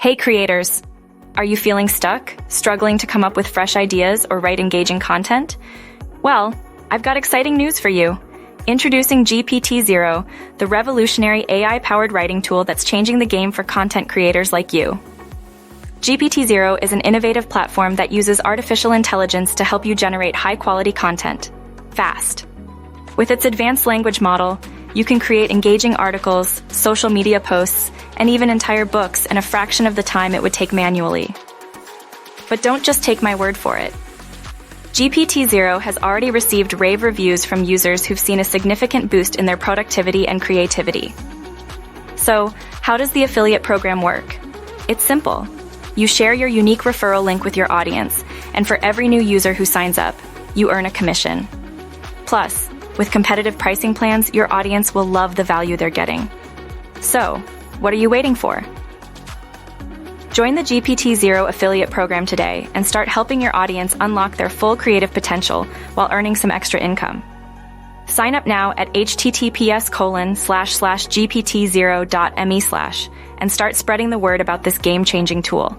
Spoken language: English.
Hey creators! Are you feeling stuck, struggling to come up with fresh ideas or write engaging content? Well, I've got exciting news for you. Introducing GPTZero, the revolutionary AI-powered writing tool that's changing the game for content creators like you. GPTZero is an innovative platform that uses artificial intelligence to help you generate high-quality content, fast. With its advanced language model, you can create engaging articles, social media posts, and even entire books in a fraction of the time it would take manually. But don't just take my word for it. GPTZero has already received rave reviews from users who've seen a significant boost in their productivity and creativity. So, how does the affiliate program work? It's simple. You share your unique referral link with your audience, and for every new user who signs up, you earn a commission. Plus, with competitive pricing plans, your audience will love the value they're getting. So, what are you waiting for? Join the GPTZero affiliate program today and start helping your audience unlock their full creative potential while earning some extra income. Sign up now at https://gptzero.me/ and start spreading the word about this game-changing tool.